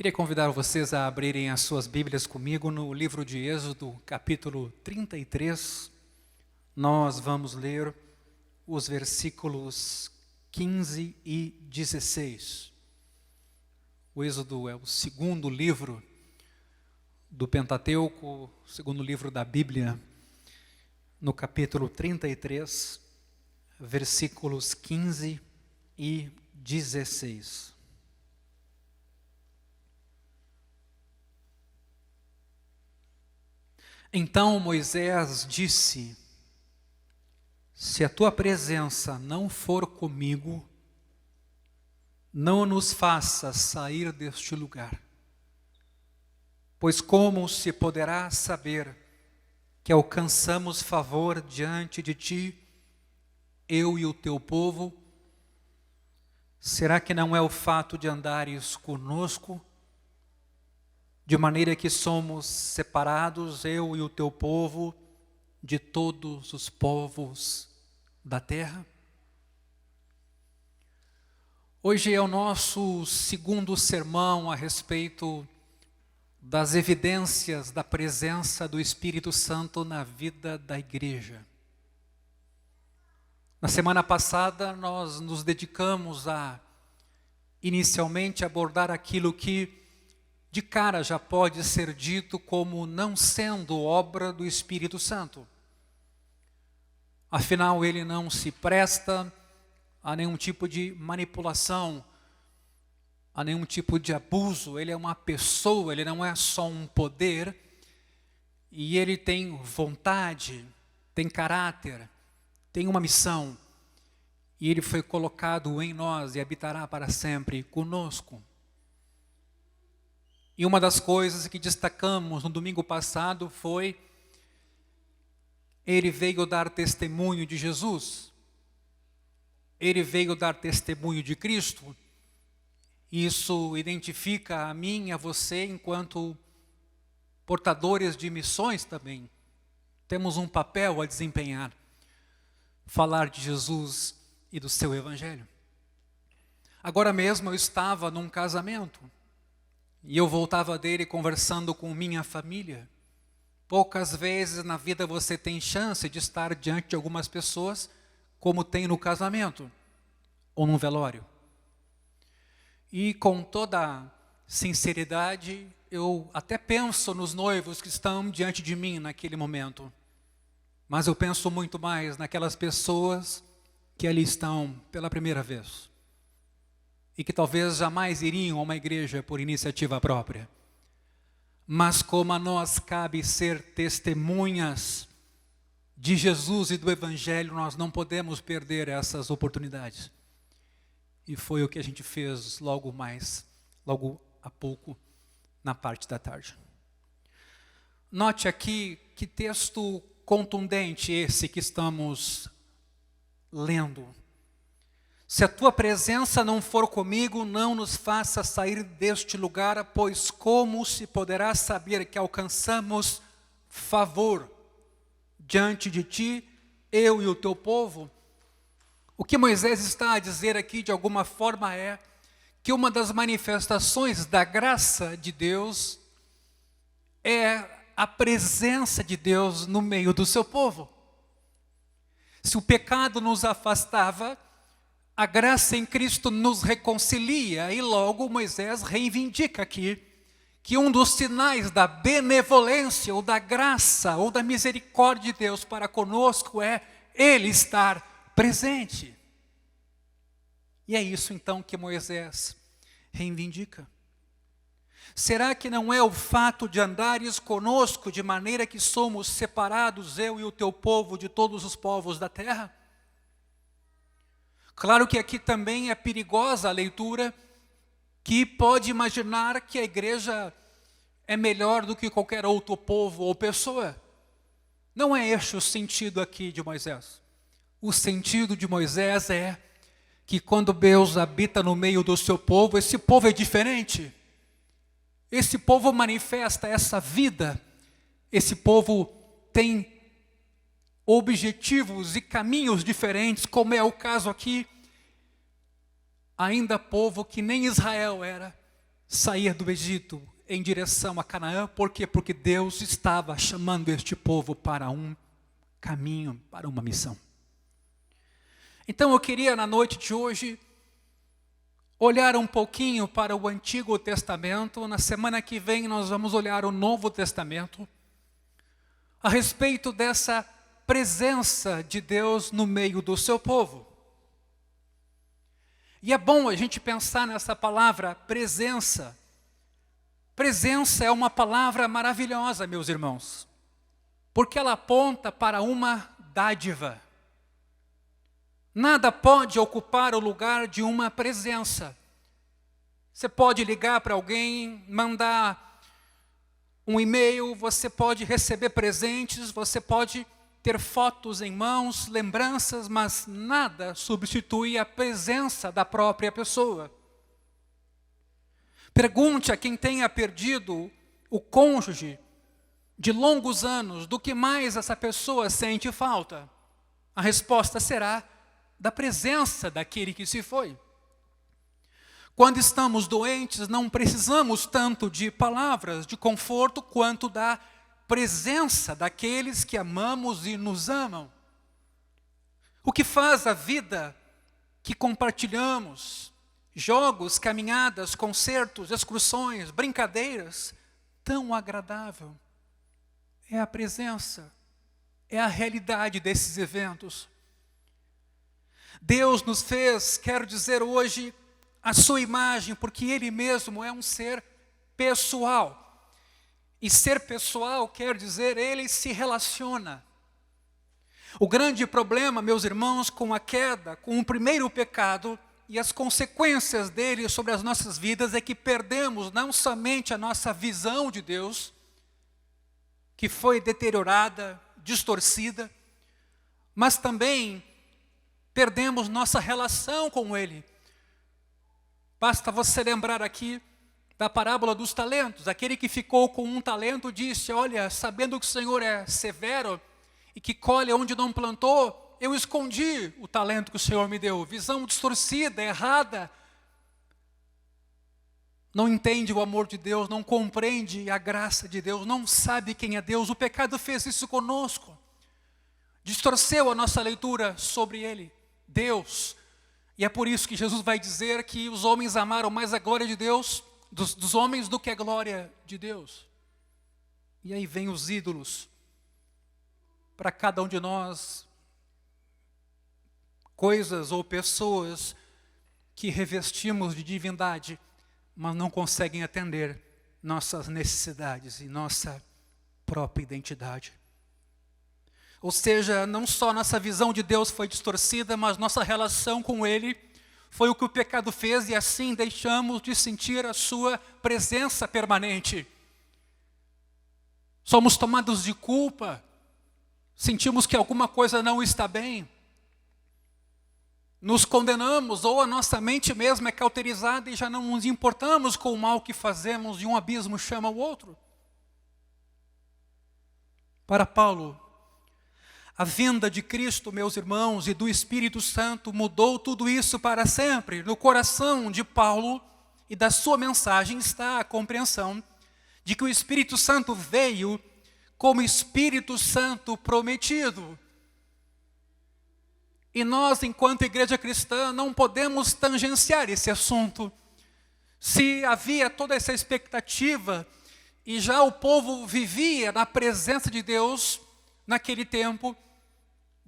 Queria convidar vocês a abrirem as suas Bíblias comigo no livro de Êxodo, capítulo 33. Nós vamos ler os versículos 15 e 16. O Êxodo é o segundo livro do Pentateuco, o segundo livro da Bíblia, no capítulo 33, versículos 15 e 16. Então Moisés disse: se a tua presença não for comigo, não nos faças sair deste lugar. Pois como se poderá saber que alcançamos favor diante de ti, eu e o teu povo? Será que não é o fato de andares conosco, de maneira que somos separados, eu e o teu povo, de todos os povos da terra? Hoje é o nosso segundo sermão a respeito das evidências da presença do Espírito Santo na vida da igreja. Na semana passada nós nos dedicamos a, inicialmente, abordar aquilo que de cara já pode ser dito como não sendo obra do Espírito Santo. Afinal, ele não se presta a nenhum tipo de manipulação, a nenhum tipo de abuso. Ele é uma pessoa, ele não é só um poder, e ele tem vontade, tem caráter, tem uma missão, e ele foi colocado em nós e habitará para sempre conosco. E uma das coisas que destacamos no domingo passado foi: ele veio dar testemunho de Jesus, ele veio dar testemunho de Cristo. Isso identifica a mim e a você enquanto portadores de missões também. Temos um papel a desempenhar: falar de Jesus e do seu Evangelho. Agora mesmo eu estava num casamento, e eu voltava dele conversando com minha família. Poucas vezes na vida você tem chance de estar diante de algumas pessoas, como tem no casamento ou num velório. E com toda sinceridade, eu até penso nos noivos que estão diante de mim naquele momento. Mas eu penso muito mais naquelas pessoas que ali estão pela primeira vez e que talvez jamais iriam a uma igreja por iniciativa própria. Mas como a nós cabe ser testemunhas de Jesus e do Evangelho, nós não podemos perder essas oportunidades. E foi o que a gente fez logo há pouco, na parte da tarde. Note aqui que texto contundente esse que estamos lendo. Se a tua presença não for comigo, não nos faça sair deste lugar, pois como se poderá saber que alcançamos favor diante de ti, eu e o teu povo? O que Moisés está a dizer aqui, de alguma forma, é que uma das manifestações da graça de Deus é a presença de Deus no meio do seu povo. Se o pecado nos afastava, a graça em Cristo nos reconcilia, e logo Moisés reivindica aqui que um dos sinais da benevolência, ou da graça, ou da misericórdia de Deus para conosco é Ele estar presente. E é isso então que Moisés reivindica. Será que não é o fato de andares conosco de maneira que somos separados, eu e o teu povo, de todos os povos da terra? Claro que aqui também é perigosa a leitura, que pode imaginar que a igreja é melhor do que qualquer outro povo ou pessoa. Não é este o sentido aqui de Moisés. O sentido de Moisés é que quando Deus habita no meio do seu povo, esse povo é diferente. Esse povo manifesta essa vida. Esse povo tem objetivos e caminhos diferentes, como é o caso aqui. Ainda povo que nem Israel era, sair do Egito em direção a Canaã. Por quê? Porque Deus estava chamando este povo para um caminho, para uma missão. Então eu queria na noite de hoje olhar um pouquinho para o Antigo Testamento. Na semana que vem nós vamos olhar o Novo Testamento a respeito dessa presença de Deus no meio do seu povo. E é bom a gente pensar nessa palavra presença. Presença é uma palavra maravilhosa, meus irmãos, porque ela aponta para uma dádiva. Nada pode ocupar o lugar de uma presença. Você pode ligar para alguém, mandar um e-mail, você pode receber presentes, você pode ter fotos em mãos, lembranças, mas nada substitui a presença da própria pessoa. Pergunte a quem tenha perdido o cônjuge de longos anos, do que mais essa pessoa sente falta. A resposta será da presença daquele que se foi. Quando estamos doentes, não precisamos tanto de palavras de conforto, quanto da presença daqueles que amamos e nos amam. O que faz a vida que compartilhamos, jogos, caminhadas, concertos, excursões, brincadeiras, tão agradável, é a presença, é a realidade desses eventos. Deus nos fez, quero dizer hoje, a sua imagem, porque Ele mesmo é um ser pessoal. E ser pessoal quer dizer, Ele se relaciona. O grande problema, meus irmãos, com a queda, com o primeiro pecado e as consequências dele sobre as nossas vidas, é que perdemos não somente a nossa visão de Deus, que foi deteriorada, distorcida, mas também perdemos nossa relação com Ele. Basta você lembrar aqui da parábola dos talentos. Aquele que ficou com um talento disse, olha, sabendo que o Senhor é severo e que colhe onde não plantou, eu escondi o talento que o Senhor me deu. Visão distorcida, errada. Não entende o amor de Deus, não compreende a graça de Deus, não sabe quem é Deus. O pecado fez isso conosco. Distorceu a nossa leitura sobre Ele, Deus. E é por isso que Jesus vai dizer que os homens amaram mais a glória de Deus, dos homens, do que a glória de Deus. E aí vem os ídolos. Para cada um de nós, coisas ou pessoas que revestimos de divindade, mas não conseguem atender nossas necessidades e nossa própria identidade. Ou seja, não só nossa visão de Deus foi distorcida, mas nossa relação com Ele foi o que o pecado fez, e assim deixamos de sentir a sua presença permanente. Somos tomados de culpa, sentimos que alguma coisa não está bem, nos condenamos, ou a nossa mente mesmo é cauterizada e já não nos importamos com o mal que fazemos, e um abismo chama o outro. Para Paulo, a vinda de Cristo, meus irmãos, e do Espírito Santo mudou tudo isso para sempre. No coração de Paulo e da sua mensagem está a compreensão de que o Espírito Santo veio como Espírito Santo prometido. E nós, enquanto igreja cristã, não podemos tangenciar esse assunto. Se havia toda essa expectativa e já o povo vivia na presença de Deus naquele tempo,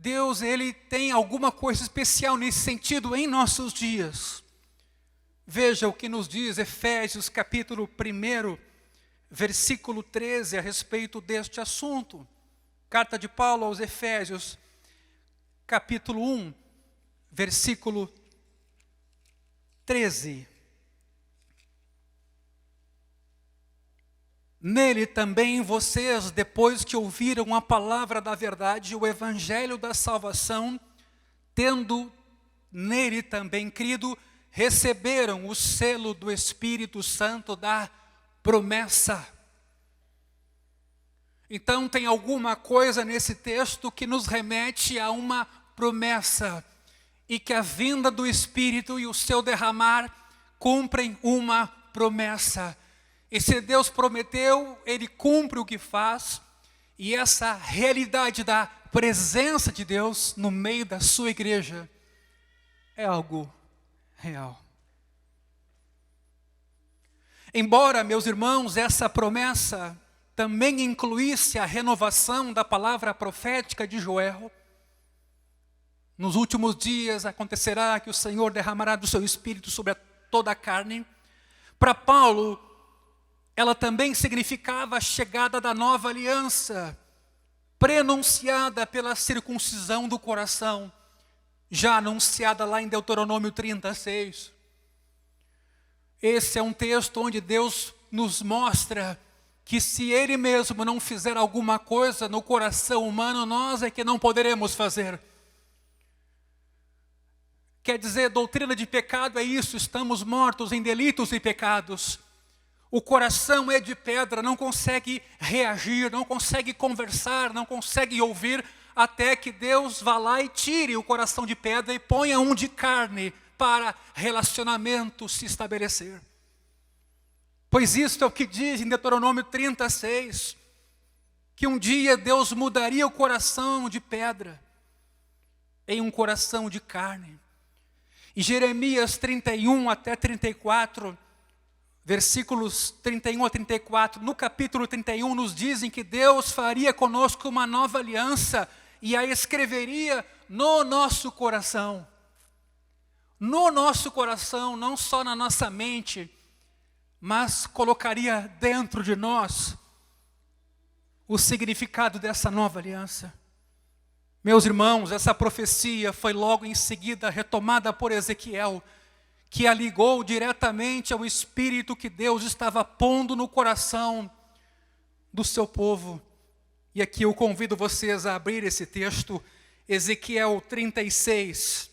Deus, Ele tem alguma coisa especial nesse sentido em nossos dias. Veja o que nos diz Efésios capítulo 1, versículo 13, a respeito deste assunto. Carta de Paulo aos Efésios, capítulo 1, versículo 13. Nele também vocês, depois que ouviram a palavra da verdade, o evangelho da salvação, tendo nele também crido, receberam o selo do Espírito Santo da promessa. Então tem alguma coisa nesse texto que nos remete a uma promessa, e que a vinda do Espírito e o seu derramar cumprem uma promessa. E se Deus prometeu, Ele cumpre o que faz. E essa realidade da presença de Deus no meio da sua igreja é algo real. Embora, meus irmãos, essa promessa também incluísse a renovação da palavra profética de Joel, nos últimos dias acontecerá que o Senhor derramará do seu Espírito sobre toda a carne. Para Paulo, ela também significava a chegada da nova aliança, prenunciada pela circuncisão do coração, já anunciada lá em Deuteronômio 36. Esse é um texto onde Deus nos mostra que se Ele mesmo não fizer alguma coisa no coração humano, nós é que não poderemos fazer. Quer dizer, doutrina de pecado é isso, estamos mortos em delitos e pecados. O coração é de pedra, não consegue reagir, não consegue conversar, não consegue ouvir, até que Deus vá lá e tire o coração de pedra e ponha um de carne para relacionamento se estabelecer. Pois isto é o que diz em Deuteronômio 36, que um dia Deus mudaria o coração de pedra em um coração de carne. E Jeremias 31 até 34, versículos 31 a 34, no capítulo 31 nos dizem que Deus faria conosco uma nova aliança e a escreveria no nosso coração. No nosso coração, não só na nossa mente, mas colocaria dentro de nós o significado dessa nova aliança. Meus irmãos, essa profecia foi logo em seguida retomada por Ezequiel, que a ligou diretamente ao Espírito que Deus estava pondo no coração do seu povo. E aqui eu convido vocês a abrir esse texto, Ezequiel 36,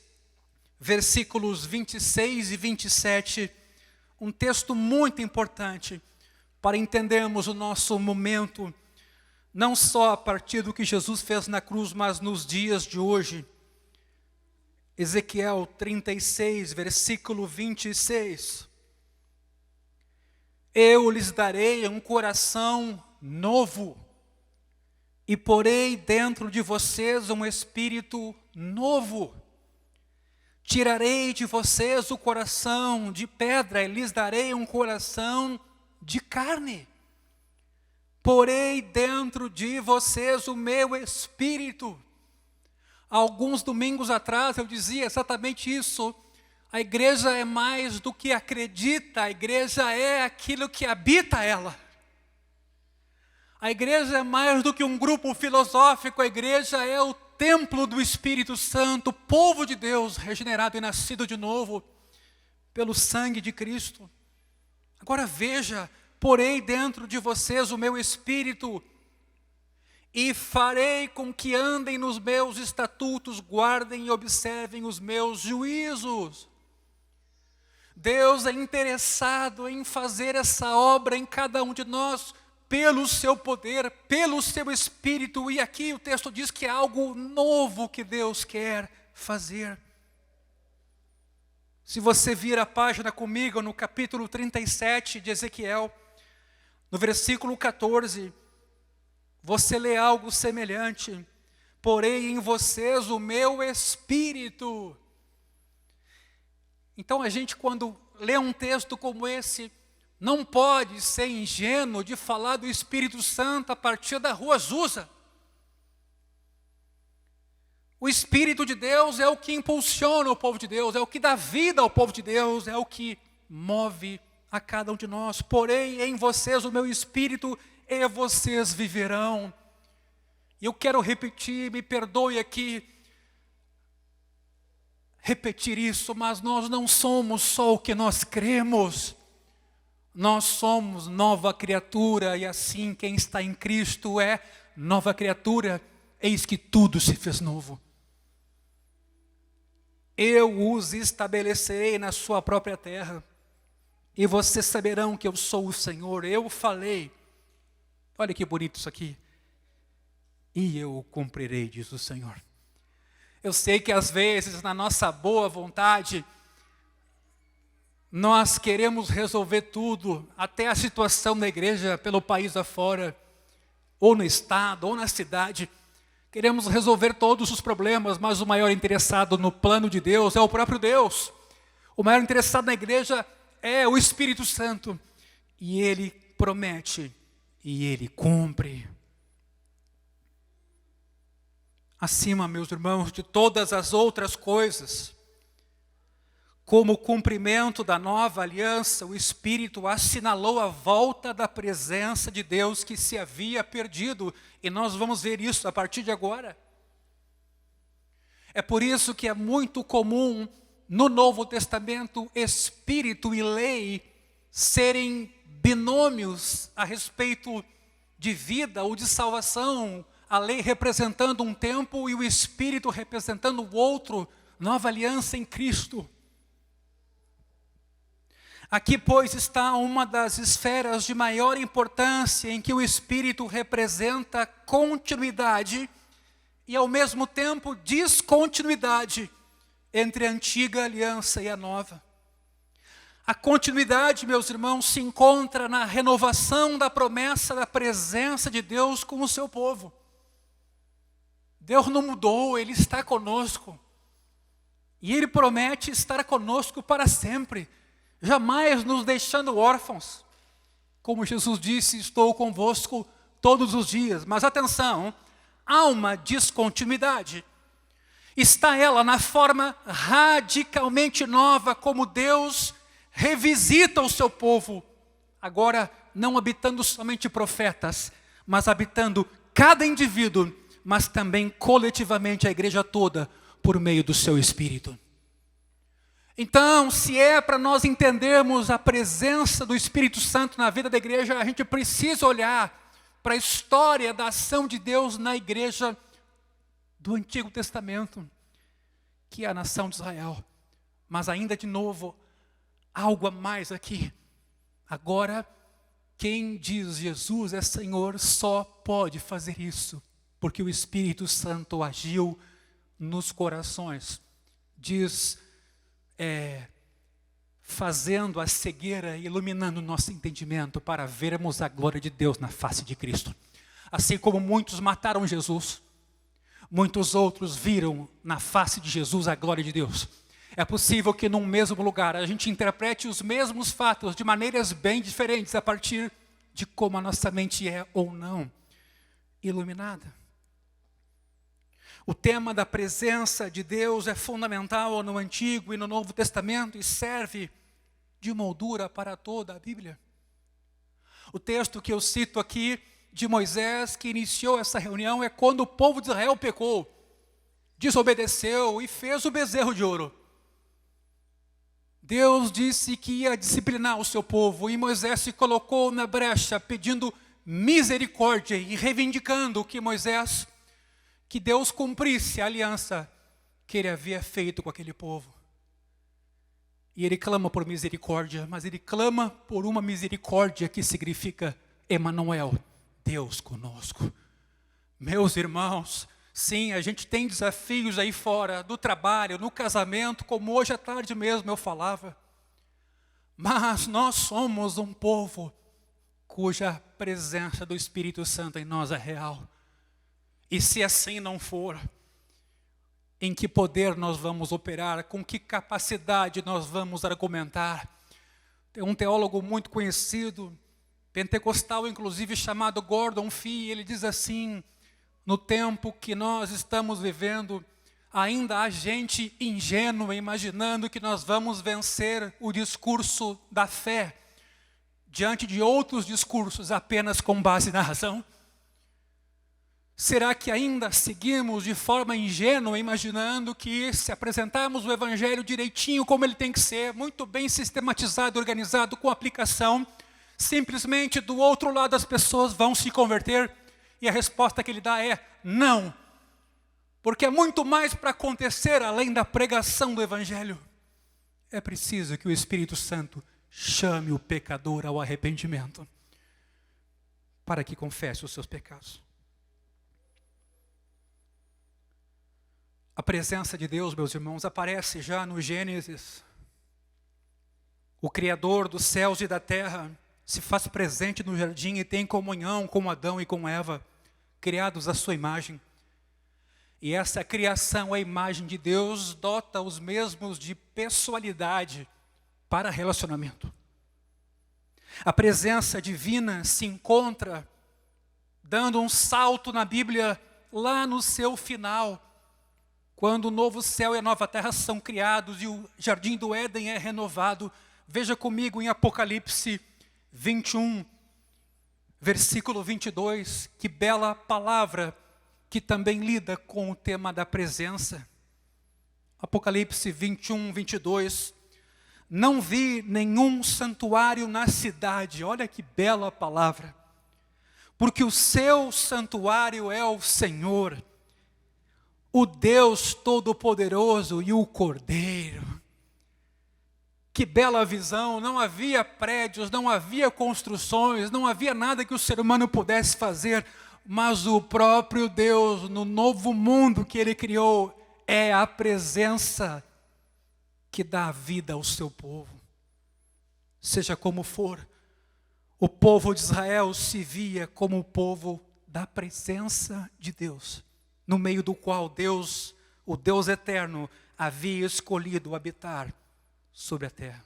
versículos 26 e 27, um texto muito importante para entendermos o nosso momento, não só a partir do que Jesus fez na cruz, mas nos dias de hoje. Ezequiel 36, versículo 26. Eu lhes darei um coração novo, e porei dentro de vocês um espírito novo. Tirarei de vocês o coração de pedra, e lhes darei um coração de carne. Porei dentro de vocês o meu espírito. Alguns domingos atrás eu dizia exatamente isso. A igreja é mais do que acredita, a igreja é aquilo que habita ela. A igreja é mais do que um grupo filosófico, a igreja é o templo do Espírito Santo, povo de Deus, regenerado e nascido de novo pelo sangue de Cristo. Agora veja, porei dentro de vocês o meu espírito e farei com que andem nos meus estatutos, guardem e observem os meus juízos. Deus é interessado em fazer essa obra em cada um de nós, pelo seu poder, pelo seu Espírito. E aqui o texto diz que é algo novo que Deus quer fazer. Se você vir a página comigo no capítulo 37 de Ezequiel, no versículo 14, você lê algo semelhante. Porei em vocês o meu Espírito. Então a gente, quando lê um texto como esse, não pode ser ingênuo de falar do Espírito Santo a partir da rua Azusa. O Espírito de Deus é o que impulsiona o povo de Deus, é o que dá vida ao povo de Deus, é o que move a cada um de nós. Porém, em vocês o meu Espírito e vocês viverão. E eu quero repetir, me perdoe aqui, repetir isso, mas nós não somos só o que nós cremos. Nós somos nova criatura, e assim quem está em Cristo é nova criatura. Eis que tudo se fez novo. Eu os estabelecerei na sua própria terra, e vocês saberão que eu sou o Senhor. Eu falei, olha que bonito isso aqui, e eu cumprirei, diz o Senhor. Eu sei que às vezes na nossa boa vontade, Nós queremos resolver tudo, até a situação da igreja pelo país afora, ou no estado, ou na cidade. Queremos resolver todos os problemas, mas o maior interessado no plano de Deus é o próprio Deus. O maior interessado na igreja é o Espírito Santo. E Ele promete, e Ele cumpre. Acima, meus irmãos, de todas as outras coisas, como cumprimento da nova aliança, o Espírito assinalou a volta da presença de Deus que se havia perdido. E nós vamos ver isso a partir de agora. É por isso que é muito comum no Novo Testamento, Espírito e lei serem binômios a respeito de vida ou de salvação. A lei representando um tempo e o Espírito representando o outro, nova aliança em Cristo. Aqui, pois, está uma das esferas de maior importância em que o Espírito representa continuidade e, ao mesmo tempo, descontinuidade entre a antiga aliança e a nova. A continuidade, meus irmãos, se encontra na renovação da promessa da presença de Deus com o seu povo. Deus não mudou, Ele está conosco. E Ele promete estar conosco para sempre. Jamais nos deixando órfãos. Como Jesus disse, estou convosco todos os dias. Mas atenção, há uma descontinuidade. Está ela na forma radicalmente nova, como Deus revisita o seu povo. Agora, não habitando somente profetas, mas habitando cada indivíduo, mas também coletivamente a igreja toda, por meio do seu Espírito. Então, se é para nós entendermos a presença do Espírito Santo na vida da igreja, a gente precisa olhar para a história da ação de Deus na igreja do Antigo Testamento, que é a nação de Israel. Mas ainda de novo, algo a mais aqui. Agora, quem diz Jesus é Senhor só pode fazer isso, porque o Espírito Santo agiu nos corações. Diz fazendo a cegueira, iluminando o nosso entendimento para vermos a glória de Deus na face de Cristo. Assim como muitos mataram Jesus, muitos outros viram na face de Jesus a glória de Deus. É possível que num mesmo lugar a gente interprete os mesmos fatos de maneiras bem diferentes a partir de como a nossa mente é ou não iluminada. O tema da presença de Deus é fundamental no Antigo e no Novo Testamento e serve de moldura para toda a Bíblia. O texto que eu cito aqui de Moisés, que iniciou essa reunião, é quando o povo de Israel pecou, desobedeceu e fez o bezerro de ouro. Deus disse que ia disciplinar o seu povo e Moisés se colocou na brecha pedindo misericórdia e reivindicando que Deus cumprisse a aliança que Ele havia feito com aquele povo. E Ele clama por misericórdia, mas Ele clama por uma misericórdia que significa Emanuel, Deus conosco. Meus irmãos, sim, a gente tem desafios aí fora, do trabalho, no casamento, como hoje à tarde mesmo eu falava. Mas nós somos um povo cuja presença do Espírito Santo em nós é real. E se assim não for, em que poder nós vamos operar? Com que capacidade nós vamos argumentar? Tem um teólogo muito conhecido, pentecostal inclusive, chamado Gordon Fee, ele diz assim: no tempo que nós estamos vivendo, ainda há gente ingênua imaginando que nós vamos vencer o discurso da fé diante de outros discursos apenas com base na razão. Será que ainda seguimos de forma ingênua, imaginando que se apresentarmos o Evangelho direitinho como ele tem que ser, muito bem sistematizado, organizado, com aplicação, simplesmente do outro lado as pessoas vão se converter? E a resposta que ele dá é não. Porque é muito mais para acontecer além da pregação do Evangelho. É preciso que o Espírito Santo chame o pecador ao arrependimento, para que confesse os seus pecados. A presença de Deus, meus irmãos, aparece já no Gênesis. O Criador dos céus e da terra se faz presente no jardim e tem comunhão com Adão e com Eva, criados à sua imagem. E essa criação, a imagem de Deus, dota os mesmos de pessoalidade para relacionamento. A presença divina se encontra dando um salto na Bíblia lá no seu final, quando o novo céu e a nova terra são criados e o jardim do Éden é renovado. Veja comigo em Apocalipse 21, versículo 22, que bela palavra que também lida com o tema da presença. Apocalipse 21, 22. Não vi nenhum santuário na cidade. Olha que bela palavra. Porque o seu santuário é o Senhor, o Deus Todo-Poderoso e o Cordeiro. Que bela visão, não havia prédios, não havia construções, não havia nada que o ser humano pudesse fazer, mas o próprio Deus, no novo mundo que Ele criou, é a presença que dá vida ao seu povo. Seja como for, o povo de Israel se via como o povo da presença de Deus, no meio do qual Deus, o Deus eterno, havia escolhido habitar sobre a terra.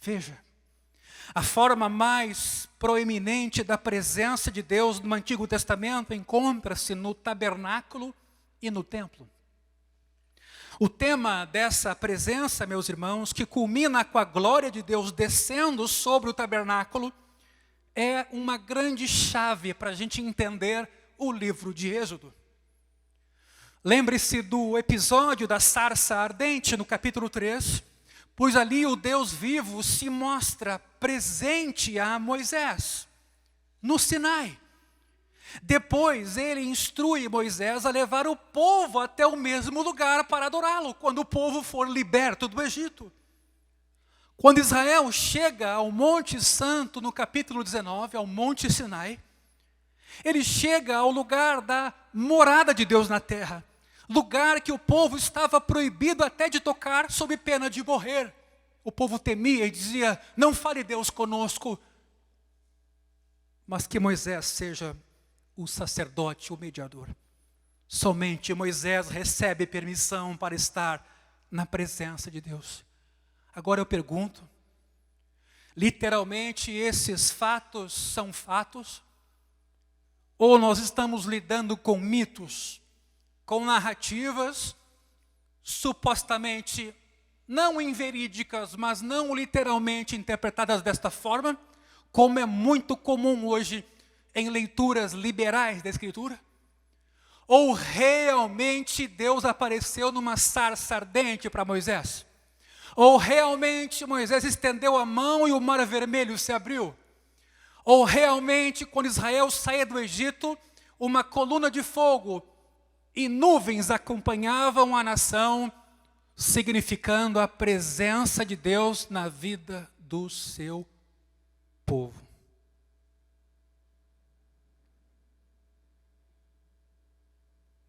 Veja, a forma mais proeminente da presença de Deus no Antigo Testamento encontra-se no tabernáculo e no templo. O tema dessa presença, meus irmãos, que culmina com a glória de Deus descendo sobre o tabernáculo, é uma grande chave para a gente entender o livro de Êxodo. Lembre-se do episódio da sarça ardente no capítulo 3, pois ali o Deus vivo se mostra presente a Moisés, no Sinai. Depois ele instrui Moisés a levar o povo até o mesmo lugar para adorá-lo, quando o povo for liberto do Egito. Quando Israel chega ao Monte Santo, no capítulo 19, ao Monte Sinai, ele chega ao lugar da morada de Deus na terra, lugar que o povo estava proibido até de tocar, sob pena de morrer. O povo temia e dizia: não fale Deus conosco, mas que Moisés seja o sacerdote, o mediador. Somente Moisés recebe permissão para estar na presença de Deus. Agora eu pergunto, literalmente esses fatos são fatos? Ou nós estamos lidando com mitos, com narrativas, supostamente não inverídicas, mas não literalmente interpretadas desta forma, como é muito comum hoje em leituras liberais da Escritura? Ou realmente Deus apareceu numa sarça ardente para Moisés? Ou realmente Moisés estendeu a mão e o mar vermelho se abriu? Ou realmente, quando Israel saía do Egito, uma coluna de fogo e nuvens acompanhavam a nação, significando a presença de Deus na vida do seu povo?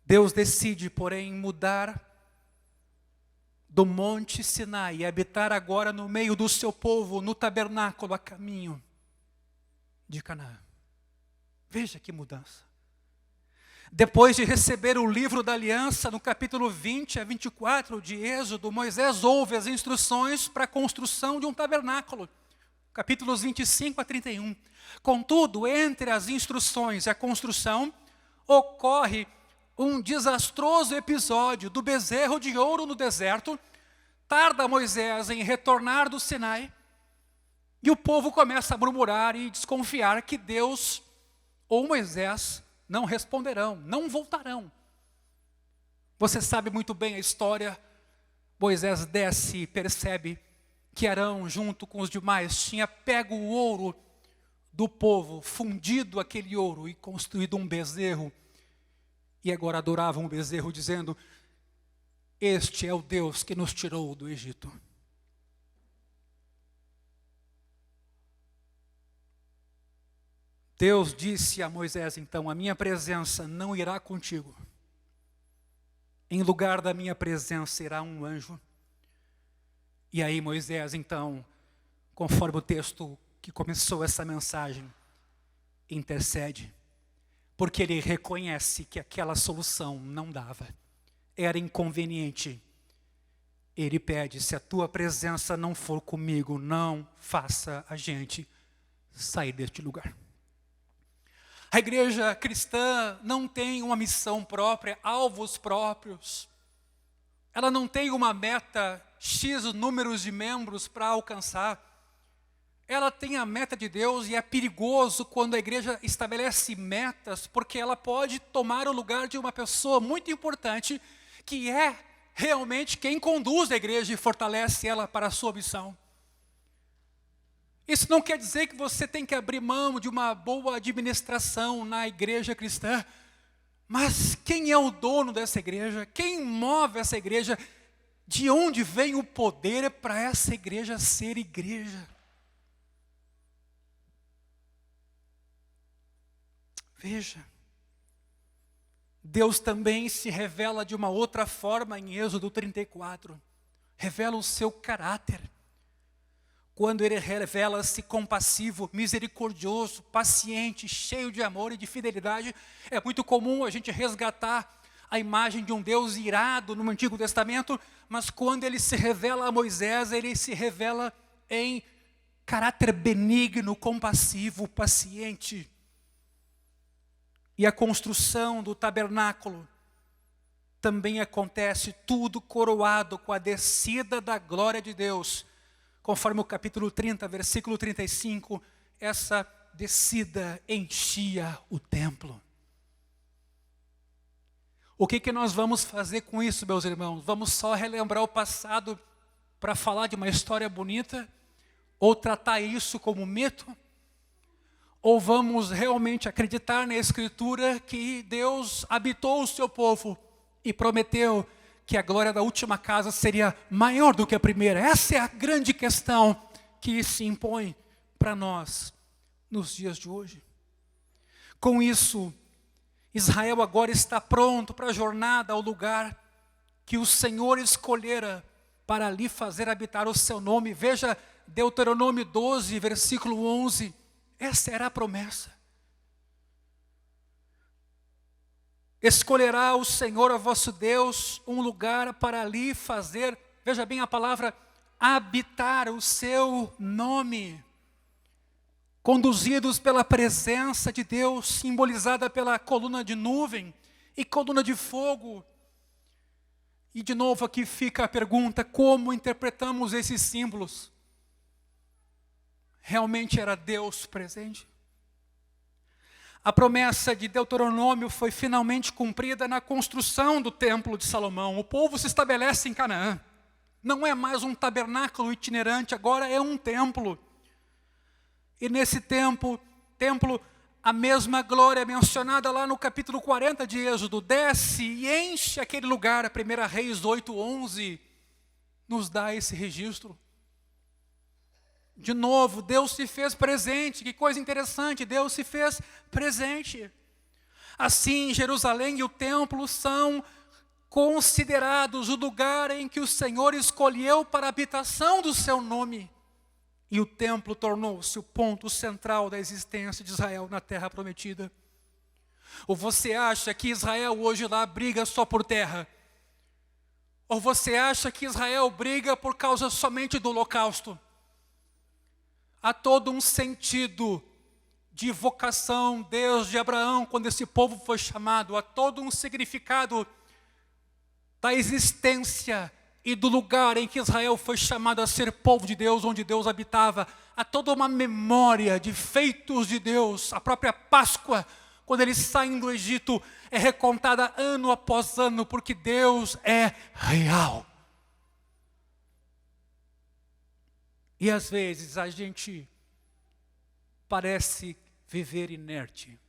Deus decide, porém, mudar do Monte Sinai e habitar agora no meio do seu povo, no tabernáculo, a caminho de Canaã. Veja que mudança. Depois de receber o livro da aliança, no capítulo 20 a 24 de Êxodo, Moisés ouve as instruções para a construção de um tabernáculo. Capítulos 25 a 31. Contudo, entre as instruções e a construção, ocorre um desastroso episódio do bezerro de ouro no deserto. Tarda Moisés em retornar do Sinai, e o povo começa a murmurar e desconfiar que Deus ou Moisés não responderão, não voltarão. Você sabe muito bem a história. Moisés desce e percebe que Arão, junto com os demais, tinha pego o ouro do povo, fundido aquele ouro e construído um bezerro. E agora adoravam o bezerro, dizendo: este é o Deus que nos tirou do Egito. Deus disse a Moisés, então: a minha presença não irá contigo. Em lugar da minha presença irá um anjo. E aí Moisés, então, conforme o texto que começou essa mensagem, intercede, porque ele reconhece que aquela solução não dava, era inconveniente. Ele pede: se a tua presença não for comigo, não faça a gente sair deste lugar. A igreja cristã não tem uma missão própria, alvos próprios. Ela não tem uma meta, X números de membros para alcançar. Ela tem a meta de Deus, e é perigoso quando a igreja estabelece metas, porque ela pode tomar o lugar de uma pessoa muito importante, que é realmente quem conduz a igreja e fortalece ela para a sua missão. Isso não quer dizer que você tem que abrir mão de uma boa administração na igreja cristã, mas quem é o dono dessa igreja? Quem move essa igreja? De onde vem o poder para essa igreja ser igreja? Veja, Deus também se revela de uma outra forma em Êxodo 34. Revela o seu caráter. Quando ele revela-se compassivo, misericordioso, paciente, cheio de amor e de fidelidade, é muito comum a gente resgatar a imagem de um Deus irado no Antigo Testamento, mas quando ele se revela a Moisés, ele se revela em caráter benigno, compassivo, paciente. E a construção do tabernáculo também acontece tudo coroado com a descida da glória de Deus. Conforme o capítulo 30, versículo 35, essa descida enchia o templo. O que nós vamos fazer com isso, meus irmãos? Vamos só relembrar o passado para falar de uma história bonita? Ou tratar isso como mito? Ou vamos realmente acreditar na Escritura que Deus habitou o seu povo e prometeu que a glória da última casa seria maior do que a primeira? Essa é a grande questão que se impõe para nós nos dias de hoje. Com isso, Israel agora está pronto para a jornada ao lugar que o Senhor escolhera para ali fazer habitar o seu nome. Veja Deuteronômio 12, versículo 11. Essa era a promessa. Escolherá o Senhor, o vosso Deus, um lugar para ali fazer, veja bem a palavra, habitar o seu nome. Conduzidos pela presença de Deus, simbolizada pela coluna de nuvem e coluna de fogo. E de novo aqui fica a pergunta: como interpretamos esses símbolos? Realmente era Deus presente? A promessa de Deuteronômio foi finalmente cumprida na construção do templo de Salomão. O povo se estabelece em Canaã. Não é mais um tabernáculo itinerante, agora é um templo. E nesse templo, a mesma glória mencionada lá no capítulo 40 de Êxodo, desce e enche aquele lugar. A 1 Reis 8:11 nos dá esse registro. De novo, Deus se fez presente. Que coisa interessante, Deus se fez presente. Assim, Jerusalém e o templo são considerados o lugar em que o Senhor escolheu para a habitação do seu nome. E o templo tornou-se o ponto central da existência de Israel na terra prometida. Ou você acha que Israel hoje lá briga só por terra? Ou você acha que Israel briga por causa somente do holocausto? Há todo um sentido de vocação desde Abraão, quando esse povo foi chamado. Há todo um significado da existência e do lugar em que Israel foi chamado a ser povo de Deus, onde Deus habitava. Há toda uma memória de feitos de Deus. A própria Páscoa, quando eles saem do Egito, é recontada ano após ano, porque Deus é real. E às vezes a gente parece viver inerte.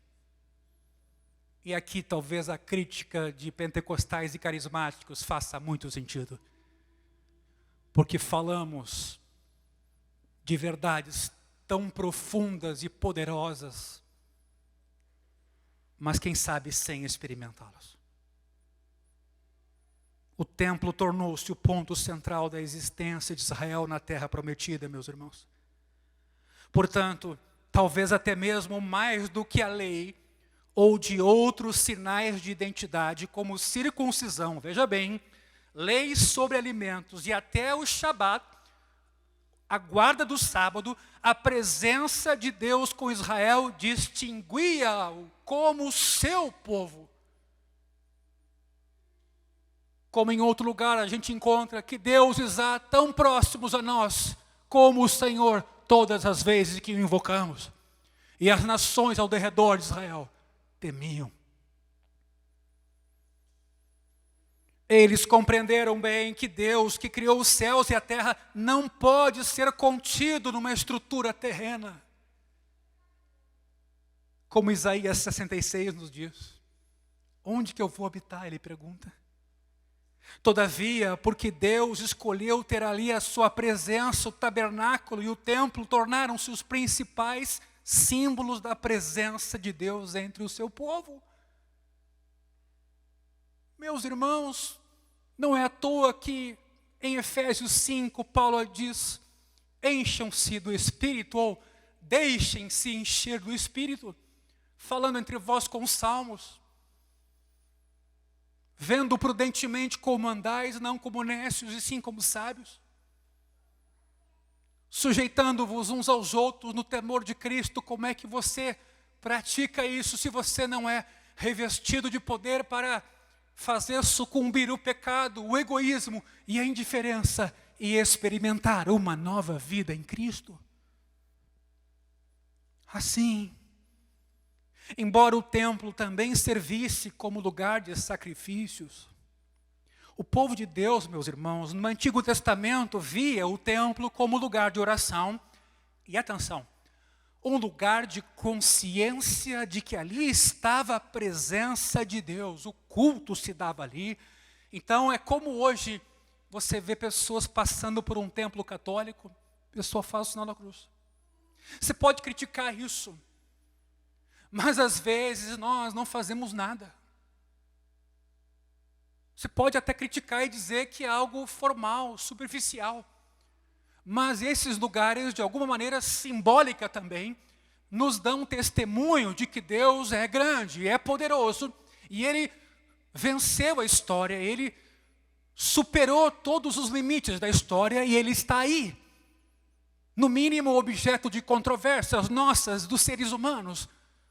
E aqui talvez a crítica de pentecostais e carismáticos faça muito sentido. Porque falamos de verdades tão profundas e poderosas, mas quem sabe sem experimentá-las. O templo tornou-se o ponto central da existência de Israel na terra prometida, meus irmãos. Portanto, talvez até mesmo mais do que a lei ou de outros sinais de identidade, como circuncisão, veja bem, leis sobre alimentos e até o Shabat, a guarda do sábado, a presença de Deus com Israel distinguia-o como seu povo. Como em outro lugar a gente encontra que deuses há tão próximos a nós como o Senhor todas as vezes que o invocamos. E as nações ao redor de Israel temiam. Eles compreenderam bem que Deus, que criou os céus e a terra, não pode ser contido numa estrutura terrena. Como Isaías 66 nos diz. Onde que eu vou habitar? Ele pergunta. Todavia, porque Deus escolheu ter ali a sua presença, o tabernáculo e o templo tornaram-se os principais símbolos da presença de Deus entre o seu povo. Meus irmãos, não é à toa que em Efésios 5, Paulo diz, encham-se do Espírito, ou deixem-se encher do Espírito, falando entre vós com salmos, vendo prudentemente como andais, não como nécios, e sim como sábios, sujeitando-vos uns aos outros no temor de Cristo. Como é que você pratica isso se você não é revestido de poder para fazer sucumbir o pecado, o egoísmo e a indiferença e experimentar uma nova vida em Cristo? Assim, embora o templo também servisse como lugar de sacrifícios, o povo de Deus, meus irmãos, no Antigo Testamento via o templo como lugar de oração e, atenção, um lugar de consciência de que ali estava a presença de Deus, o culto se dava ali. Então é como hoje você vê pessoas passando por um templo católico, a pessoa faz o sinal da cruz. Você pode criticar isso, mas às vezes nós não fazemos nada. Você pode até criticar e dizer que é algo formal, superficial. Mas esses lugares, de alguma maneira simbólica também, nos dão testemunho de que Deus é grande, é poderoso, e Ele venceu a história, Ele superou todos os limites da história e Ele está aí. No mínimo objeto de controvérsias nossas, dos seres humanos,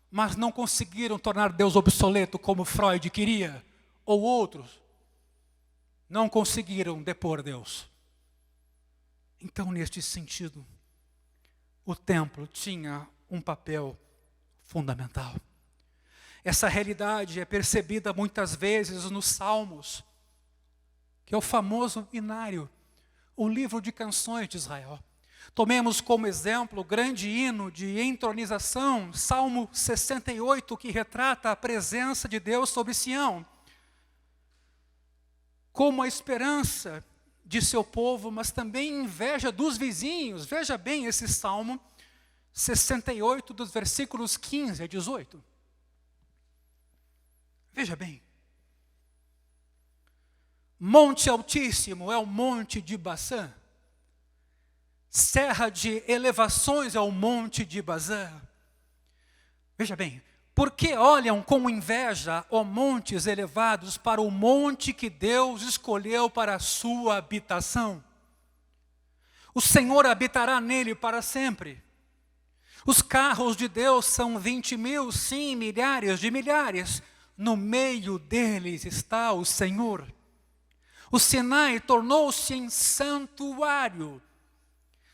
mas não conseguiram tornar Deus obsoleto como Freud queria, ou outros. Não conseguiram depor Deus. Então, neste sentido, o templo tinha um papel fundamental. Essa realidade é percebida muitas vezes nos Salmos, que é o famoso hinário, o livro de canções de Israel. Tomemos como exemplo o grande hino de entronização, Salmo 68, que retrata a presença de Deus sobre Sião, como a esperança de seu povo, mas também inveja dos vizinhos. Veja bem esse Salmo 68, dos versículos 15 a 18. Veja bem. Monte Altíssimo é o monte de Baçã. Serra de elevações é o monte de Bazã. Veja bem. Porque olham com inveja, ó montes elevados, para o monte que Deus escolheu para a sua habitação. O Senhor habitará nele para sempre. Os carros de Deus são 20.000, sim, milhares de milhares. No meio deles está o Senhor. O Sinai tornou-se em santuário.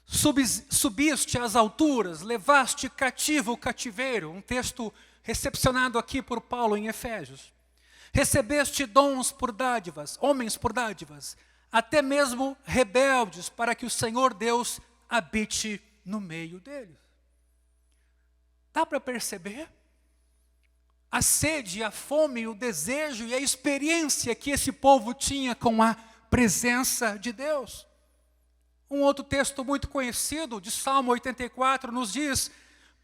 Subiste às alturas, levaste cativo o cativeiro. Um texto recepcionado aqui por Paulo em Efésios. Recebeste dons por dádivas, homens por dádivas, até mesmo rebeldes, para que o Senhor Deus habite no meio deles. Dá para perceber? A sede, a fome, o desejo e a experiência que esse povo tinha com a presença de Deus. Um outro texto muito conhecido, de Salmo 84, nos diz: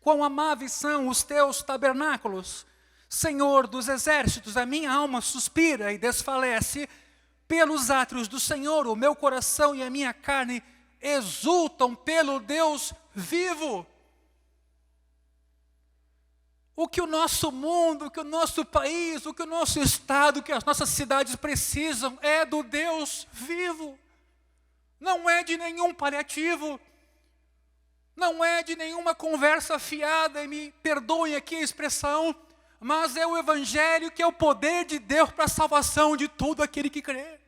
quão amáveis são os teus tabernáculos, Senhor dos exércitos, a minha alma suspira e desfalece pelos átrios do Senhor, o meu coração e a minha carne exultam pelo Deus vivo. O que o nosso mundo, o que o nosso país, o que o nosso estado, o que as nossas cidades precisam é do Deus vivo. Não é de nenhum paliativo, não é de nenhuma conversa fiada, e me perdoem aqui a expressão, mas é o Evangelho que é o poder de Deus para a salvação de todo aquele que crê.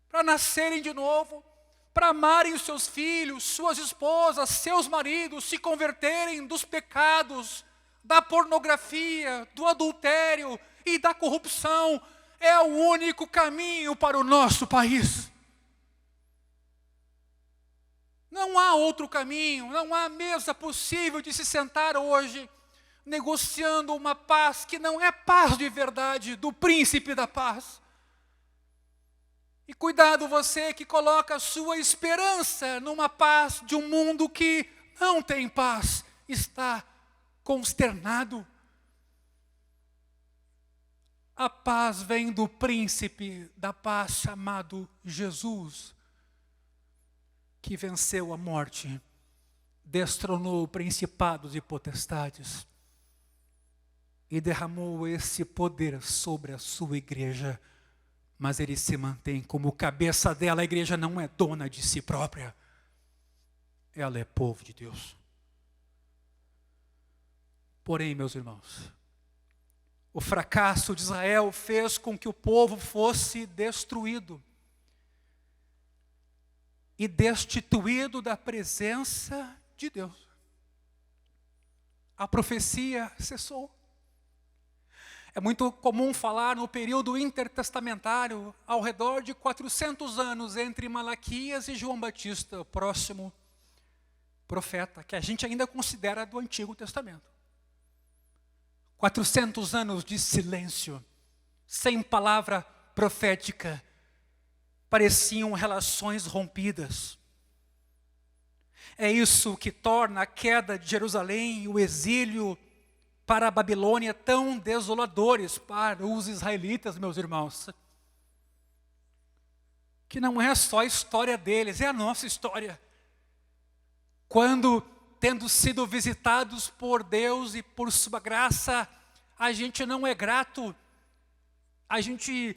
Para nascerem de novo, para amarem os seus filhos, suas esposas, seus maridos, se converterem dos pecados, da pornografia, do adultério e da corrupção. É o único caminho para o nosso país. Não há outro caminho, não há mesa possível de se sentar hoje negociando uma paz que não é paz de verdade, do príncipe da paz. E cuidado você que coloca a sua esperança numa paz de um mundo que não tem paz, está consternado. A paz vem do príncipe da paz chamado Jesus, que venceu a morte, destronou principados e potestades e derramou esse poder sobre a sua igreja, mas ele se mantém como cabeça dela. A igreja não é dona de si própria, ela é povo de Deus. Porém, meus irmãos, o fracasso de Israel fez com que o povo fosse destruído e destituído da presença de Deus. A profecia cessou. É muito comum falar no período intertestamentário, ao redor de 400 anos entre Malaquias e João Batista, o próximo profeta, que a gente ainda considera do Antigo Testamento. 400 anos de silêncio, sem palavra profética, pareciam relações rompidas. É isso que torna a queda de Jerusalém e o exílio para a Babilônia tão desoladores para os israelitas, meus irmãos. Que não é só a história deles, é a nossa história. Quando, tendo sido visitados por Deus e por sua graça, a gente não é grato, a gente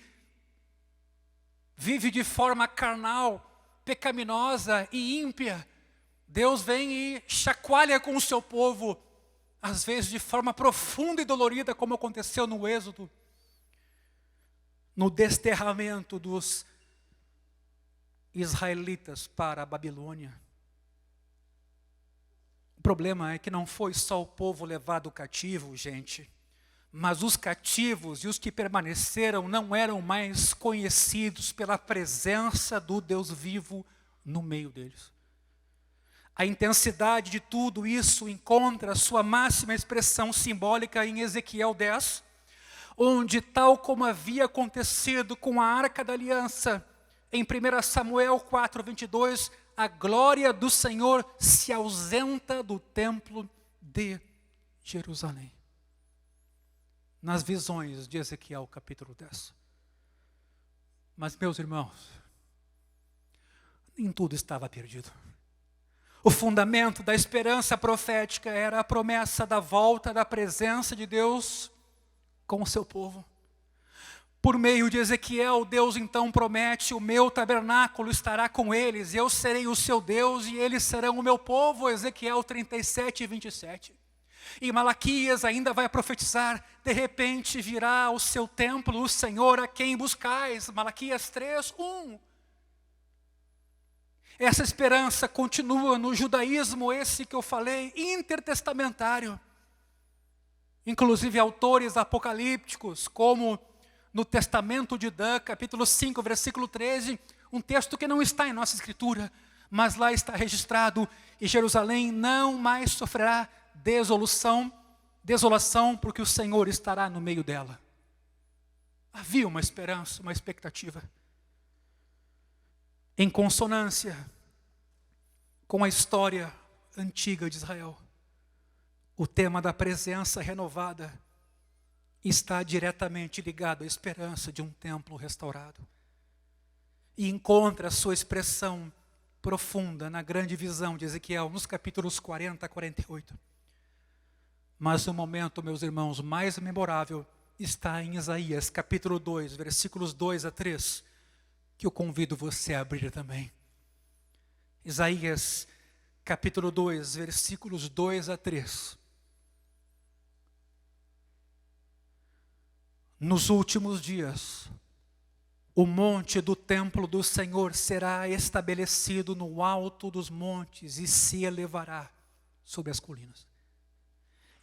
vive de forma carnal, pecaminosa e ímpia. Deus vem e chacoalha com o seu povo, às vezes de forma profunda e dolorida, como aconteceu no Êxodo, no desterramento dos israelitas para a Babilônia. O problema é que não foi só o povo levado cativo, gente, mas os cativos e os que permaneceram não eram mais conhecidos pela presença do Deus vivo no meio deles. A intensidade de tudo isso encontra sua máxima expressão simbólica em Ezequiel 10, onde, tal como havia acontecido com a Arca da Aliança, em 1 Samuel 4:22, a glória do Senhor se ausenta do templo de Jerusalém. Nas visões de Ezequiel capítulo 10. Mas, meus irmãos, nem tudo estava perdido. O fundamento da esperança profética era a promessa da volta da presença de Deus com o seu povo. Por meio de Ezequiel, Deus então promete: o meu tabernáculo estará com eles, eu serei o seu Deus e eles serão o meu povo. Ezequiel 37:27. E Malaquias ainda vai profetizar: de repente virá ao seu templo o Senhor a quem buscais. Malaquias 3:1. Essa esperança continua no judaísmo, esse que eu falei, intertestamentário. Inclusive autores apocalípticos, como no Testamento de Dan, capítulo 5, versículo 13, um texto que não está em nossa escritura, mas lá está registrado: e Jerusalém não mais sofrerá desolação, porque o Senhor estará no meio dela. Havia uma esperança, uma expectativa. Em consonância com a história antiga de Israel, o tema da presença renovada está diretamente ligado à esperança de um templo restaurado. e encontra a sua expressão profunda na grande visão de Ezequiel, nos capítulos 40 a 48. Mas o momento, meus irmãos, mais memorável está em Isaías, capítulo 2, versículos 2 a 3, que eu convido você a abrir também. Isaías, capítulo 2, versículos 2 a 3. Nos últimos dias, o monte do templo do Senhor será estabelecido no alto dos montes e se elevará sobre as colinas.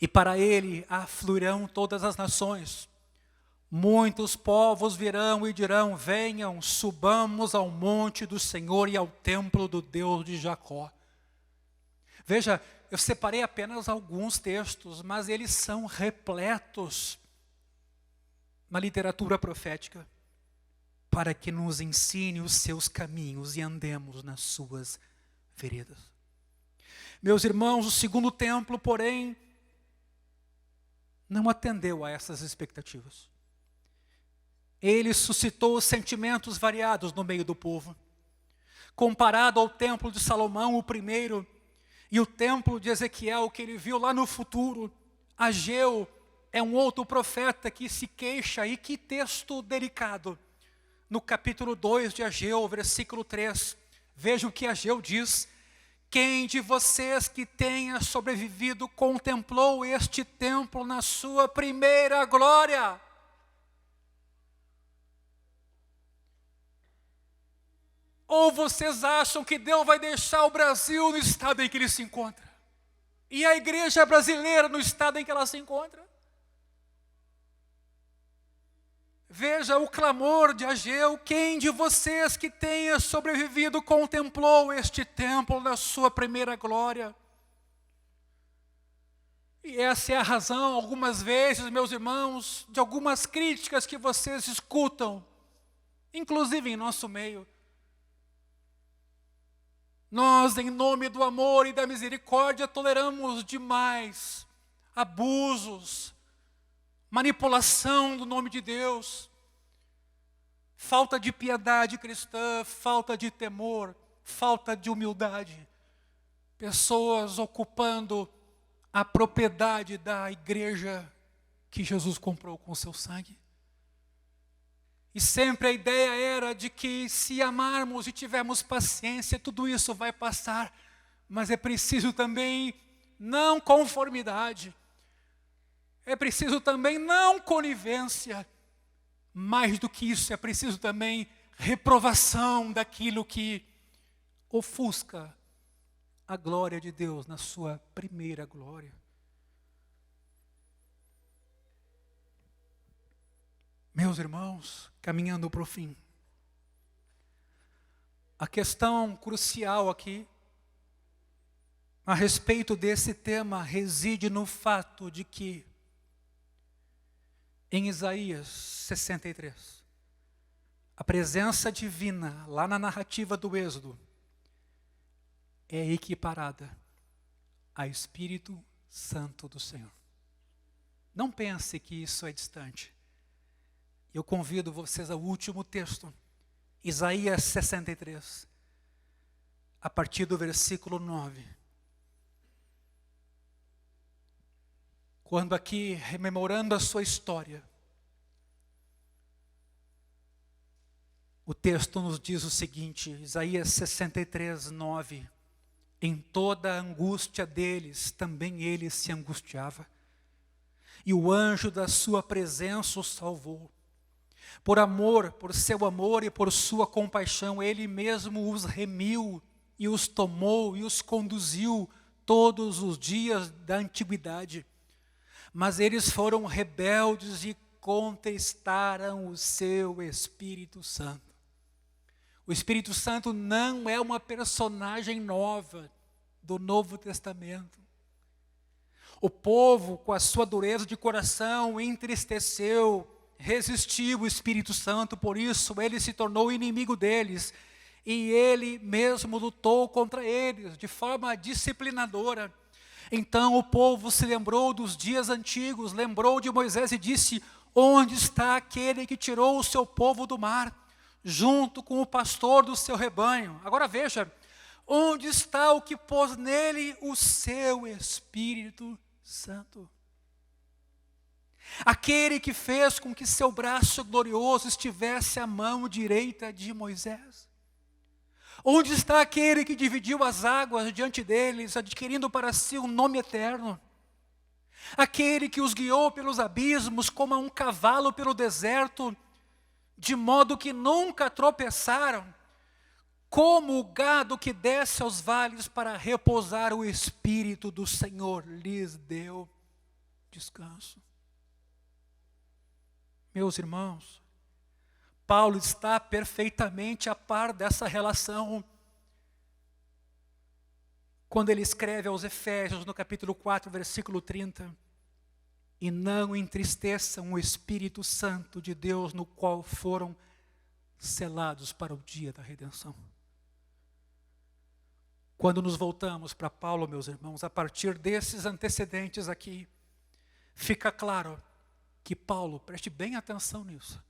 E para ele afluirão todas as nações. Muitos povos virão e dirão: venham, subamos ao monte do Senhor e ao templo do Deus de Jacó. Veja, eu separei apenas alguns textos, mas eles são repletos na literatura profética, para que nos ensine os seus caminhos e andemos nas suas veredas. Meus irmãos, o segundo templo, porém, não atendeu a essas expectativas. Ele suscitou sentimentos variados no meio do povo. Comparado ao templo de Salomão, o primeiro, e o templo de Ezequiel, que ele viu lá no futuro, Ageu é um outro profeta que se queixa, e que texto delicado. No capítulo 2 de Ageu, versículo 3, veja o que Ageu diz: quem de vocês que tenha sobrevivido contemplou este templo na sua primeira glória? Ou vocês acham que Deus vai deixar o Brasil no estado em que ele se encontra? E a igreja brasileira no estado em que ela se encontra? Veja o clamor de Ageu: quem de vocês que tenha sobrevivido contemplou este templo na sua primeira glória? E essa é a razão, algumas vezes, meus irmãos, de algumas críticas que vocês escutam, inclusive em nosso meio. Nós, em nome do amor e da misericórdia, toleramos demais abusos, manipulação do nome de Deus, falta de piedade cristã, falta de temor, falta de humildade. Pessoas ocupando a propriedade da igreja que Jesus comprou com o seu sangue. E sempre a ideia era de que se amarmos e tivermos paciência, tudo isso vai passar. Mas é preciso também não conformidade. É preciso também não conivência. Mais do que isso, é preciso também reprovação daquilo que ofusca a glória de Deus na sua primeira glória. Meus irmãos, caminhando para o fim, a questão crucial aqui, a respeito desse tema, reside no fato de que, em Isaías 63, a presença divina, lá na narrativa do Êxodo, é equiparada a Espírito Santo do Senhor. Não pense que isso é distante. Eu convido vocês ao último texto, Isaías 63, a partir do versículo 9. Quando aqui, rememorando a sua história, o texto nos diz o seguinte, Isaías 63, 9. Em toda a angústia deles, também ele se angustiava, e o anjo da sua presença os salvou. Por seu amor e por sua compaixão, ele mesmo os remiu e os tomou e os conduziu todos os dias da antiguidade. Mas eles foram rebeldes e contestaram o seu Espírito Santo. O Espírito Santo não é uma personagem nova do Novo Testamento. O povo, com a sua dureza de coração, entristeceu, resistiu o Espírito Santo, por isso ele se tornou inimigo deles. E ele mesmo lutou contra eles de forma disciplinadora. Então o povo se lembrou dos dias antigos, lembrou de Moisés e disse: onde está aquele que tirou o seu povo do mar? junto com o pastor do seu rebanho. Agora veja, onde está o que pôs nele o seu Espírito Santo? Aquele que fez com que seu braço glorioso estivesse à mão direita de Moisés. Onde está aquele que dividiu as águas diante deles, adquirindo para si um nome eterno? Aquele que os guiou pelos abismos como a um cavalo pelo deserto, de modo que nunca tropeçaram, como o gado que desce aos vales para repousar, o Espírito do Senhor lhes deu descanso. Meus irmãos, Paulo está perfeitamente a par dessa relação quando ele escreve aos Efésios, no capítulo 4, versículo 30, e não entristeçam o Espírito Santo de Deus, no qual foram selados para o dia da redenção. Quando nos voltamos para Paulo, meus irmãos, a partir desses antecedentes aqui, fica claro que Paulo, preste bem atenção nisso,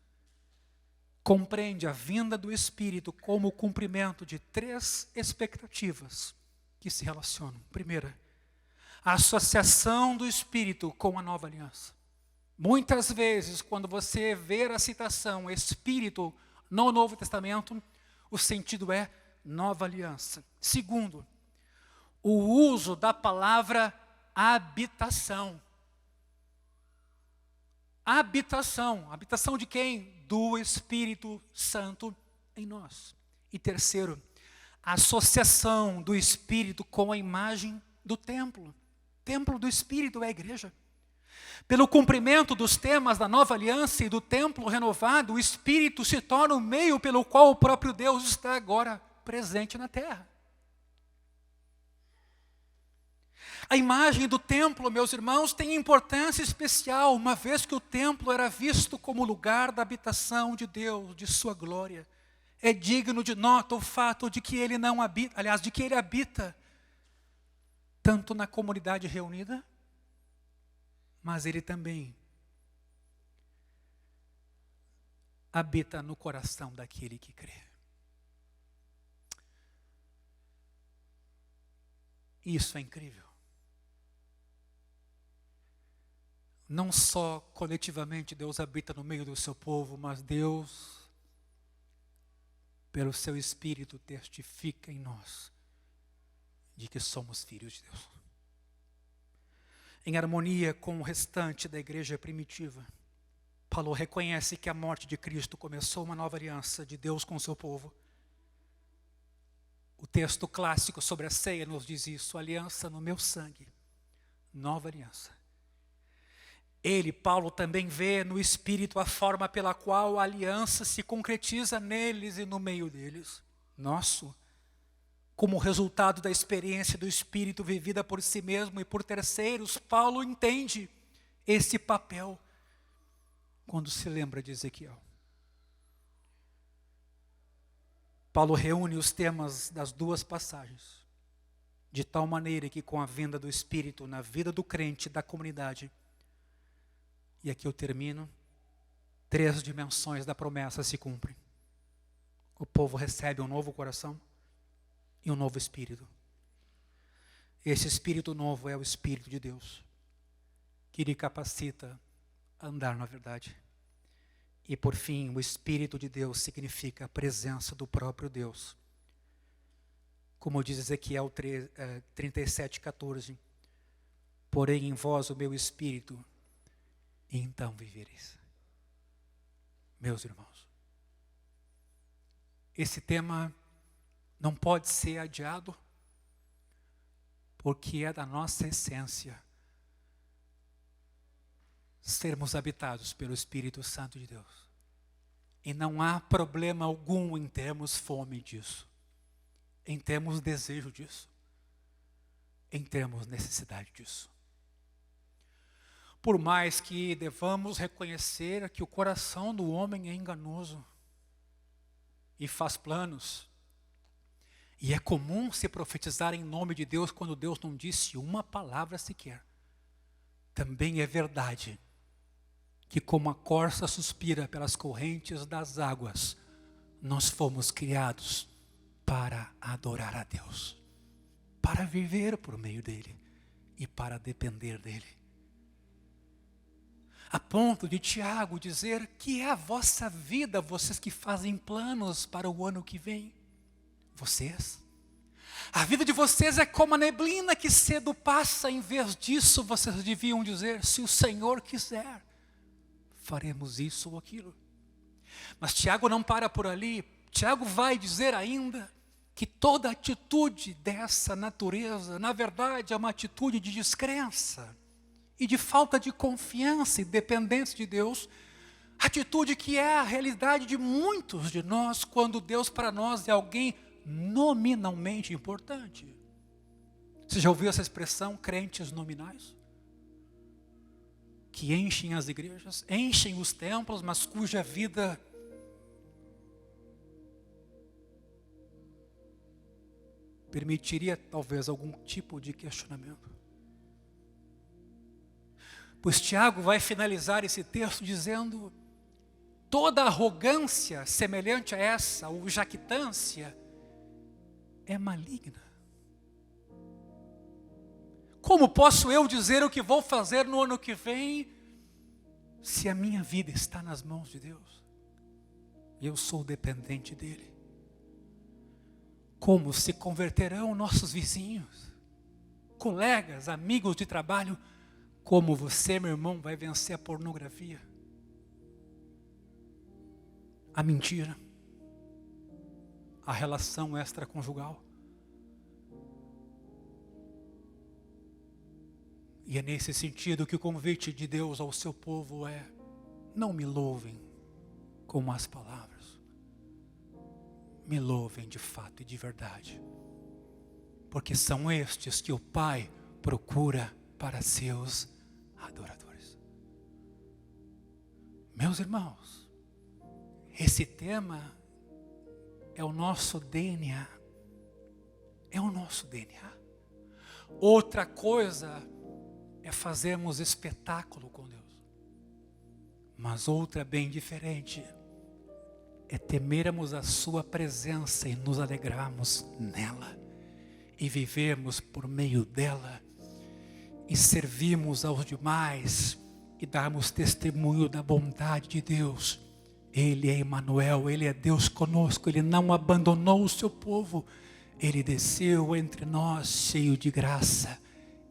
compreende a vinda do Espírito como o cumprimento de 3 expectativas que se relacionam. Primeira, a associação do Espírito com a nova aliança. Muitas vezes, quando você vê a citação Espírito no Novo Testamento, o sentido é nova aliança. Segundo, o uso da palavra habitação. Habitação de quem? Do Espírito Santo em nós. E terceiro, a associação do Espírito com a imagem do templo. O templo do Espírito é a igreja. Pelo cumprimento dos temas da nova aliança e do templo renovado, o Espírito se torna o meio pelo qual o próprio Deus está agora presente na terra. A imagem do templo, meus irmãos, tem importância especial, uma vez que o templo era visto como lugar da habitação de Deus, de sua glória. É digno de nota o fato de que ele não habita, aliás, de que ele habita tanto na comunidade reunida, mas ele também habita no coração daquele que crê. Isso é incrível. Não só coletivamente Deus habita no meio do seu povo, mas Deus, pelo seu Espírito, testifica em nós de que somos filhos de Deus. Em harmonia com o restante da igreja primitiva, Paulo reconhece que a morte de Cristo começou uma nova aliança de Deus com o seu povo. O texto clássico sobre a ceia nos diz isso: aliança no meu sangue, nova aliança. Ele, Paulo, também vê no Espírito a forma pela qual a aliança se concretiza neles e no meio deles. Nosso, como resultado da experiência do Espírito vivida por si mesmo e por terceiros, Paulo entende esse papel quando se lembra de Ezequiel. Paulo reúne os temas das 2 passagens, de tal maneira que com a vinda do Espírito na vida do crente, da comunidade, e aqui eu termino, 3 dimensões da promessa se cumprem. O povo recebe um novo coração e um novo espírito. Esse espírito novo é o Espírito de Deus, que lhe capacita a andar na verdade. E por fim, o Espírito de Deus significa a presença do próprio Deus. Como diz Ezequiel 37:14, porém em vós o meu Espírito, e então vivereis. Meus irmãos, esse tema não pode ser adiado, porque é da nossa essência sermos habitados pelo Espírito Santo de Deus. E não há problema algum em termos fome disso, em termos desejo disso, em termos necessidade disso. Por mais que devamos reconhecer que o coração do homem é enganoso e faz planos, e é comum se profetizar em nome de Deus quando Deus não disse uma palavra sequer. Também é verdade que como a corça suspira pelas correntes das águas, Nós fomos criados para adorar a Deus, para viver por meio dEle e para depender dEle. A ponto de Tiago dizer que é a vossa vida, vocês que fazem planos para o ano que vem. Vocês? A vida de vocês é como a neblina que cedo passa. Em vez disso, vocês deviam dizer: se o Senhor quiser, faremos isso ou aquilo. Mas Tiago não para por ali. Tiago vai dizer ainda que toda atitude dessa natureza, na verdade, é uma atitude de descrença e de falta de confiança e dependência de Deus. Atitude que é a realidade de muitos de nós, quando Deus para nós é alguém nominalmente importante. Você já ouviu essa expressão, crentes nominais? Que enchem as igrejas, enchem os templos, mas cuja vida permitiria talvez algum tipo de questionamento. Pois Tiago vai finalizar esse texto dizendo: toda arrogância semelhante a essa, ou jactância, é maligna. Como posso eu dizer o que vou fazer no ano que vem, se a minha vida está nas mãos de Deus? E eu sou dependente dEle. Como se converterão nossos vizinhos, colegas, amigos de trabalho? Como você, meu irmão, vai vencer a pornografia, a mentira, a relação extraconjugal? E é nesse sentido que o convite de Deus ao seu povo é: não me louvem com más palavras, me louvem de fato e de verdade, porque são estes que o Pai procura para seus adoradores. Meus irmãos, esse tema é o nosso DNA. É o nosso DNA. Outra coisa é fazermos espetáculo com Deus. Mas outra bem diferente é temermos a sua presença e nos alegrarmos nela. E vivermos por meio dela. E servirmos aos demais. E darmos testemunho da bondade de Deus. Ele é Emmanuel, Ele é Deus conosco. Ele não abandonou o seu povo. Ele desceu entre nós cheio de graça.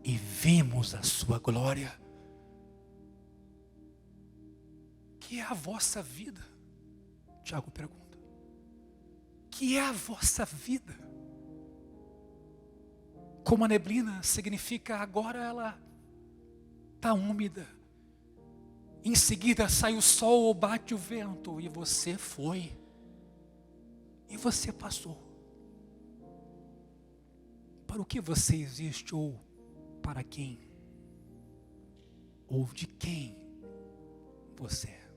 E vimos a sua glória. Que é a vossa vida? Tiago pergunta. Que é a vossa vida? Como a neblina significa agora ela está úmida. Em seguida sai o sol ou bate o vento e você foi. E você passou. Para o que você existe ou para quem? Ou de quem você é?